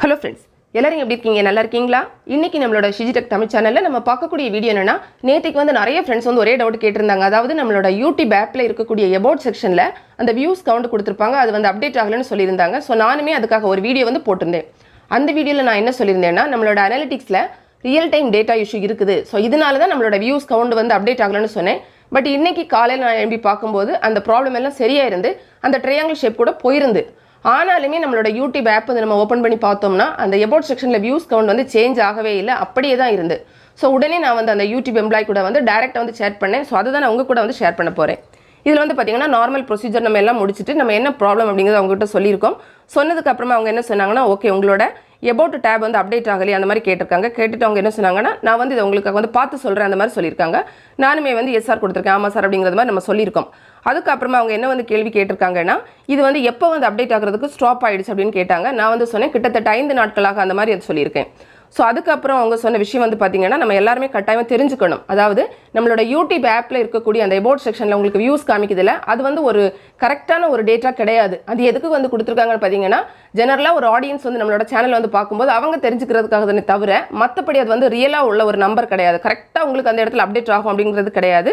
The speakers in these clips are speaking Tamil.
Hello friends, எல்லாரும் எப்படி இருக்கீங்க? நல்லா இருக்கீங்களா? இன்னைக்கு நம்மளோட Shiji தமிழ் சேனல்ல நம்ம பார்க்கக்கூடிய வீடியோ என்னன்னா, நேத்திக்கு வந்து நிறைய फ्रेंड्स வந்து ஒரே டவுட் கேட்டிருந்தாங்க. அதாவது நம்மளோட YouTube ஆப்ல இருக்கக்கூடிய about செக்ஷன்ல அந்த வியூஸ் கவுண்ட் கொடுத்திருப்பாங்க. அது வந்து அப்டேட் ஆகலன்னு சொல்லிருந்தாங்க. சோ நானுமே அதுக்காக ஒரு வீடியோ வந்து போட்டுருந்தேன். அந்த வீடியோல நான் என்ன சொல்லிருந்தேன்னா, நம்மளோட அனலிட்டிக்ஸ்ல ரியல் டைம் டேட்டா இஷ்யூ இருக்குது. சோ இதனால தான் நம்மளோட வியூஸ் கவுண்ட் வந்து அப்டேட் ஆகலன்னு சொன்னேன். பட் இன்னைக்கு காலையில நான் எழும்பி பாக்கும்போது அந்த ப்ராப்ளம் எல்லாம் சரியா இருந்து அந்த ட்ரையாங்கிள் ஷேப் கூட போயிருந்து. ஆனாலுமே நம்மளோட YouTube ஆப் வந்து நம்ம ஓபன் பண்ணி பார்த்தோம்னா அந்த about செக்ஷன்ல வியூஸ் கவுண்ட் வந்து சேஞ்ச் ஆகவே இல்ல, அப்படியே தான் இருந்து. சோ உடனே நான் வந்து அந்த YouTube எம்ப்ளாய் கூட வந்து டைரக்ட்டா வந்து சேட் பண்ணேன். சோ அத தான் நான் உங்க கூட வந்து ஷேர் பண்ண போறேன். இதுல வந்து பாத்தீங்கன்னா நார்மல் ப்ரொசீஜர் நம்ம எல்லாம் முடிச்சிட்டு நம்ம என்ன ப்ராப்ளம் அப்படிங்கறத அவங்க கிட்ட சொல்லிருக்கோம். சொன்னதுக்கு அப்புறமா அவங்க என்ன சொன்னாங்கன்னா, ஓகே உங்களோட about tab வந்து அப்டேட் ஆகலையா அந்த மாதிரி கேட்டிருக்காங்க. கேட்டிட்டு அவங்க என்ன சொன்னாங்கன்னா, நான் வந்து இத உங்களுக்கு வந்து பார்த்து சொல்றேன் அந்த மாதிரி சொல்லிருக்காங்க. நானுமே வந்து எஸ் சார் கொடுத்திருக்கேன். ஆமா சார் அப்படிங்கறது மாதிரி நம்ம சொல்லிருக்கோம். அதுக்கு அப்புறமா அவங்க என்ன வந்து கேள்வி கேட்டிருக்காங்கன்னா, இது வந்து எப்போ வந்து அப்டேட் ஆகிறதுக்கு ஸ்டாப் ஆயிடுச்சு அப்படின்னு கேட்டாங்க. நான் வந்து சொன்னேன் கிட்டத்தட்ட 5 நாட்களாக அந்த மாதிரி சொல்லியிருக்கேன். ஸோ அதுக்கப்புறம் அவங்க சொன்ன விஷயம் வந்து பார்த்தீங்கன்னா, நம்ம எல்லாருமே கட்டாயமாக தெரிஞ்சுக்கணும். அதாவது நம்மளோட YouTube ஆப்பில் இருக்கக்கூடிய அந்த about செக்ஷனில் உங்களுக்கு வியூஸ் காமிக்குதுல, அது வந்து ஒரு கரெக்டான ஒரு டேட்டா கிடையாது. அது எதுக்கு வந்து கொடுத்துருக்காங்கன்னு பார்த்தீங்கன்னா, ஜெனரலாக ஒரு ஆடியன்ஸ் வந்து நம்மளோட சேனல் வந்து பார்க்கும்போது அவங்க தெரிஞ்சுக்கிறதுக்காக தானே தவிர மற்றபடி அது வந்து ரியலாக உள்ள ஒரு நம்பர் கிடையாது. கரெக்டாக உங்களுக்கு அந்த இடத்துல அப்டேட் ஆகும் அப்படிங்கிறது கிடையாது.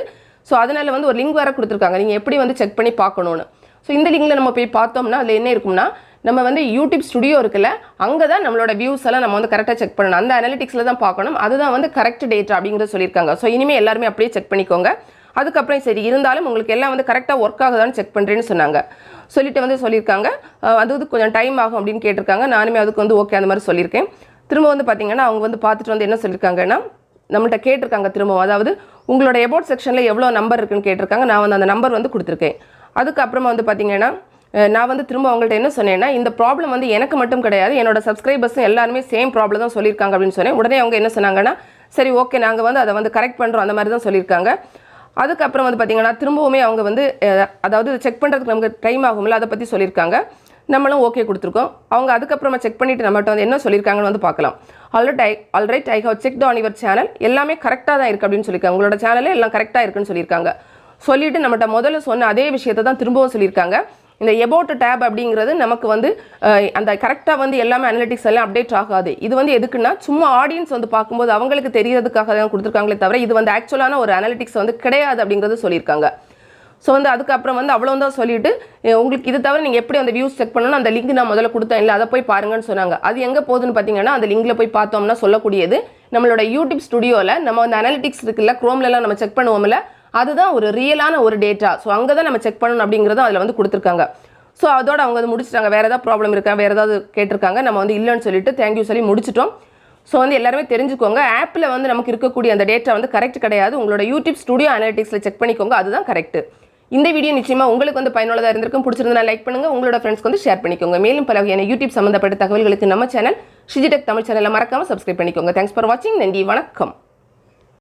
ஸோ அதனால வந்து ஒரு லிங்க் வேறு கொடுத்துருக்காங்க, நீங்கள் எப்படி வந்து செக் பண்ணி பார்க்கணும்னு. ஸோ இந்த லிங்கில் நம்ம போய் பார்த்தோம்னா அதில் என்ன இருக்கும்னா, நம்ம வந்து யூடியூப் ஸ்டுடியோ இருக்குல்ல, அங்கே தான் நம்மளோட வியூஸ் எல்லாம் நம்ம வந்து கரெக்டாக செக் பண்ணணும். அந்த அனலிட்டிக்ஸில் தான் பார்க்கணும். அதுதான் வந்து கரெக்ட் டேட்டா அப்படிங்கிறத சொல்லியிருக்காங்க. ஸோ இனிமேல் எல்லாருமே அப்படியே செக் பண்ணிக்கோங்க. அதுக்கப்புறம் சரி இருந்தாலும் உங்களுக்கு எல்லாம் வந்து கரெக்டாக ஒர்க் ஆகுதான்னு செக் பண்ணுறேன்னு சொன்னாங்க. சொல்லிட்டு வந்து சொல்லியிருக்காங்க, அது வந்து கொஞ்சம் டைம் ஆகும் அப்படின்னு கேட்டிருக்காங்க. நானுமே அதுக்கு வந்து ஓகே அந்த மாதிரி சொல்லியிருக்கேன். திரும்ப வந்து பார்த்தீங்கன்னா அவங்க வந்து பார்த்துட்டு வந்து என்ன சொல்லியிருக்காங்கன்னா, நம்மள்ட்ட கேட்டிருக்காங்க திரும்பவும், அதாவது உங்களோட about செக்ஷனில் எவ்வளோ நம்பர் இருக்குன்னு கேட்டிருக்காங்க. நான் வந்து அந்த நம்பர் வந்து கொடுத்துருக்கேன். அதுக்கப்புறமா வந்து பார்த்தீங்கன்னா நான் வந்து திரும்ப அவங்கள்ட்ட என்ன சொன்னேன்னா, இந்த ப்ராப்ளம் வந்து எனக்கு மட்டும் கிடையாது, என்னோட சப்ஸ்கிரைபர்ஸும் எல்லாருமே சேம் ப்ராப்ளம் தான் சொல்லியிருக்காங்க அப்படின்னு சொன்னேன். உடனே அவங்க என்ன சொன்னாங்கன்னா, சரி ஓகே நாங்கள் வந்து அதை வந்து கரெக்ட் பண்ணுறோம் அந்த மாதிரி தான் சொல்லியிருக்காங்க. அதுக்கப்புறம் வந்து பார்த்தீங்கன்னா திரும்பவுமே அவங்க வந்து அதாவது செக் பண்ணுறதுக்கு நமக்கு டைம் ஆகும்ல, அதை பற்றி சொல்லியிருக்காங்க. நம்மளும் ஓகே கொடுத்துருக்கோம். அவங்க அதுக்கப்புறமா செக் பண்ணிவிட்டு நம்மகிட்ட வந்து என்ன சொல்லியிருக்காங்கன்னு வந்து பார்க்கலாம். Alright I have checked on your channel, எல்லாமே கரெக்டாக தான் இருக்குது அப்படின்னு சொல்லியிருக்காங்க. உங்களோட சேனலே எல்லாம் கரெக்டாக இருக்குன்னு சொல்லியிருக்காங்க. சொல்லிவிட்டு நம்மகிட்ட முதல்ல சொன்ன அதே விஷயத்தை தான் திரும்பவும் சொல்லியிருக்காங்க. இந்த about tab அப்படிங்கிறது நமக்கு வந்து அந்த கரெக்டாக வந்து எல்லாமே அனலிட்டிக்ஸ் எல்லாம் அப்டேட் ஆகாது. இது வந்து எதுக்குன்னா சும்மா ஆடியன்ஸ் வந்து பார்க்கும்போது அவங்களுக்கு தெரியறதுக்காக தான் கொடுத்துருக்காங்களே தவிர இது வந்து ஆக்சுவலான ஒரு அனலிட்டிக்ஸ் வந்து கிடையாது அப்படிங்கிறது சொல்லியிருக்காங்க. ஸோ வந்து அதுக்கப்புறம் வந்து அவ்வளோதான் சொல்லிட்டு, உங்களுக்கு இது தவிர நீங்கள் எப்படி அந்த வியூஸ் செக் பண்ணணும் அந்த லிங்க் நான் முதல்ல கொடுத்தேன் இல்லை, அதை போய் பாருங்கன்னு சொன்னாங்க. அது எங்கே போகுதுன்னு பார்த்தீங்கன்னா, அந்த லிங்கில் போய் பார்த்தோம்னா சொல்லக்கூடியது நம்மளோட யூடியூப் ஸ்டுடியோவில் நம்ம அந்த அனலிட்டிக்ஸ் இருக்குல்ல, குரோம்லலாம் நம்ம செக் பண்ணுவோம்ல, அதுதான் ஒரு ரியலான ஒரு டேட்டா. ஸோ அங்கே தான் நம்ம செக் பண்ணணும் அப்படிங்கிறதும் அதில் வந்து கொடுத்துருக்காங்க. ஸோ அதோட அவங்க வந்து முடிச்சிட்டாங்க. வேறு ஏதாவது ப்ராப்ளம் இருக்கா, வேறு ஏதாவது கேட்டிருக்காங்க. நம்ம வந்து இல்லைன்னு சொல்லிட்டு தேங்க்யூ சொல்லி முடிச்சிட்டோம். ஸோ வந்து எல்லாருமே தெரிஞ்சுக்கோங்க, ஆப்பில் வந்து நமக்கு இருக்கக்கூடிய அந்த டேட்டா வந்து கரெக்ட் கிடையாது. உங்களோட யூடியூப் ஸ்டுடியோ அனலிட்டிக்ஸில் செக் பண்ணிக்கோங்க, அதுதான் கரெக்ட். இந்த வீடியோ நிச்சயமாக உங்களுக்கு வந்து பயனுள்ளதாக இருந்திருக்கும். பிடிச்சிருந்தா லைக் பண்ணுங்கள், உங்களோட ஃப்ரெண்ட்ஸ்க்கு வந்து ஷேர் பண்ணிக்கோங்க. மேலும் பல வகையான யூடியூப் சம்மந்தப்பட்ட தகவல்களுக்கு நம்ம சேனல் Shiji தமிழ் சேனலை மறக்காமல் சப்ஸ்கிரைப் பண்ணிக்கோங்க. தேங்க்ஸ் ஃபார் வாட்சிங். நன்றி, வணக்கம்.